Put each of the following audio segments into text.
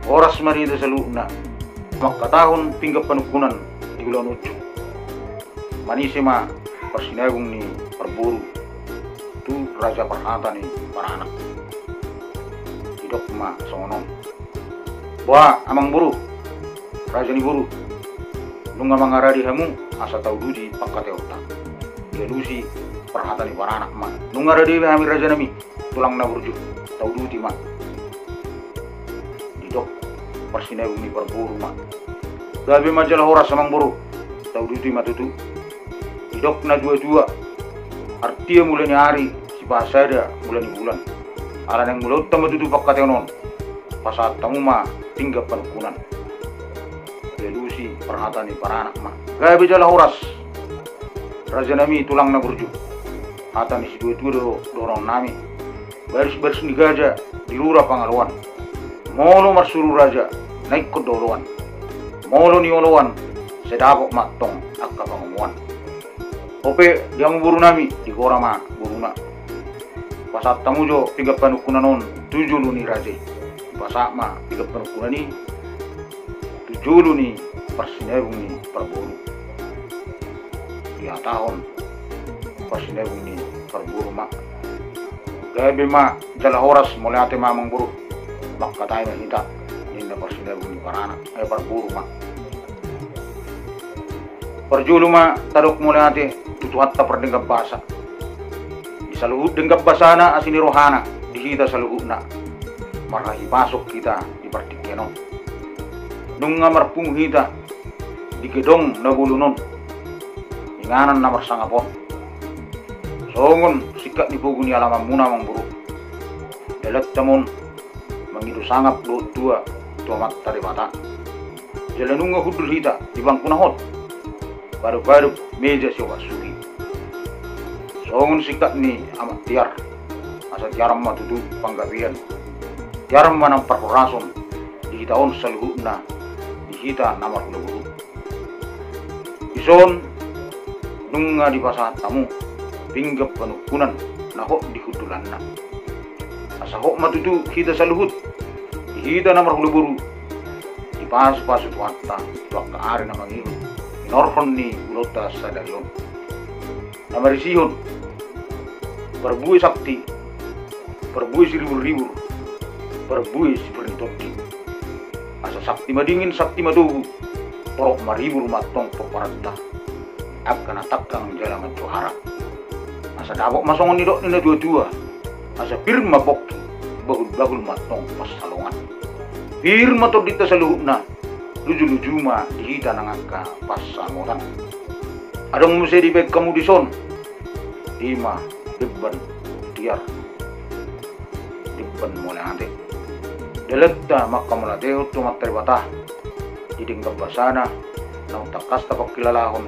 oras marita saluna makatahon pinggap panukunan di bulan ucu manisima persinagong ni perburu tu raja perhata ni para anak hidok ma songonong Wah, amang buru, raja ni buru. Nunga mangaradi hamu asa tau duji pakkate otak. Dia duji perhata ni para anak ma. Nunga radi hami raja nami tulang na burju tau duji ma. Didok persinagong ni perburu ma. Gabi majalah horas amang buru tau duji ma tutu. Didok na dua-dua. Artia mulai ni hari si pasada mulai ni bulan. Alan yang mulut tambah tutu pakkate onon. Pasat tamu ma tinggal penukunan delusi perhata ni para anak ma gaya bijalah horas raja nami tulang na burju hata ni si dua dorong nami baris ni gaja di lura pangaluan molo marsuru raja naik ke doluan molo ni olowan sedapok matong akka pangamuan ope yang buru nami di gora ma buruna pasat tamu jo tinggal penukunan on tujuh luni raja pasak ma tiga penukunan ni tujuh ni persinagong ni perburu dia tahun persinagong ni perburu mak gabi ma jala horas mulai ate mamang buru mak katai ma hita ninda persinagong ni parana perburu mak perjulu ma taruk mulai ate tutu hatta perdenggap basa di saluhut denggap basana asini rohana di hita saluhutna marahi masuk kita di pertikkenon nunga marpung hita di gedong na bulunon inganan na marsangapon songon sikat di buguni alaman muna mangburu delet tamon mangidu sangap dua mat tari mata jalan nunga hudul hita di bangku nahot baru meja siwa sugi songon sikat ni amat tiar asa tiaram matutu panggabian Jaram manang perhorason di tahun seluhuna di hita namar hulu ison nunga di pasat tamu pinggap penukunan nahok di hudulanna asa hok matutu hita seluhut di hita namar hulu di pasu tuatta tuak ke ari namang ihu inorhon ni ulota sadarion namar isihon berbui sakti berbui siribur-ribur berbui seperti todi asa sakti madingin sakti madugu porok maribur matong peparata akan atakang jalangan johara asa dabok masongon nidok nina dua asa firma boki bagul matong pas salongan firma todita saluhuna luju ma dihita nangaka pas samotan adong muse di beg kamu dison ima deban tiar deban mulai ante Delekta maka mulateo tumat terbatah didinggap basana nang takas tapak kilalahon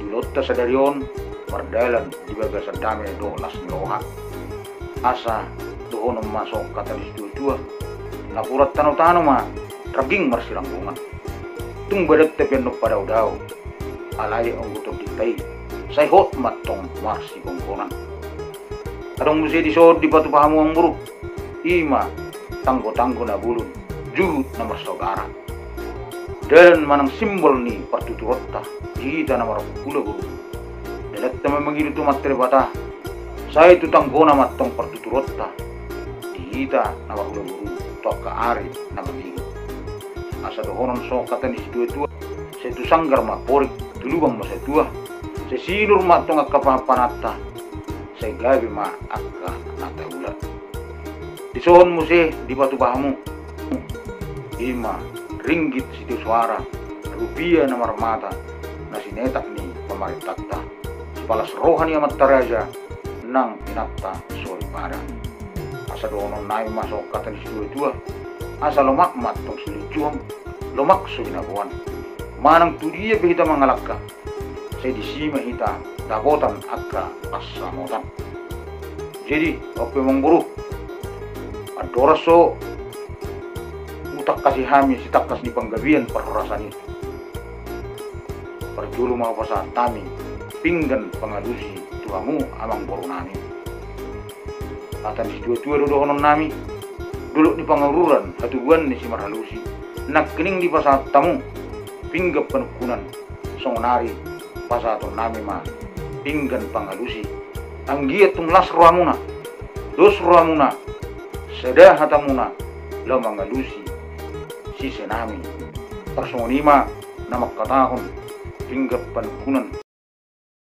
dilotta sadarion mardalan di bagasan dame do las niroha asa doon masok katalis dua napurat tano ma raging marsiranggungan tung badat tepen no pada udaw alay ang gutok ditay say hot matong marsi kongkonan adong musi disod di batu pahamu ang buruk ima tanggo na bulun juhud na marsogara dan manang simbol ni pertuturota hita na marapula guru dalat na mangilu materi bata saya itu tanggo na matong pertuturota hita na marapula guru toka ka ari na mangilu asa dohonon so kata ni dua saya itu sanggar maporik tulubang masa tua saya sinur matong akapanata saya gabi ma akka nata ulat Ison musi di batu bahamu ima ringgit situ suara rupiah namar mata nasi netak ni pemerintah sepalas rohani amat taraja nang inakta sori pada asa donon nai masuk kata di dua asa lomak matong selijuang lomak subinabuan manang tu dia behita mangalakka saya disima hita dapotan akka asamotan jadi oke mengburu adoraso utak kasih hami si takas di panggabian perhorasan itu perjulu mau pasal tami pinggan pengalusi tuamu amang boru nami atan si dua dohonon nami dulu ni pangaruran hatuan ni si marhalusi nak kening di pasat tamu pinggap penukunan songonari pasaton nami ma pinggan pangalusi anggiat tumlas ruamuna dos ruamuna sedah hatamuna lo mangalusi si senami personima nama katahon pinggap penukunan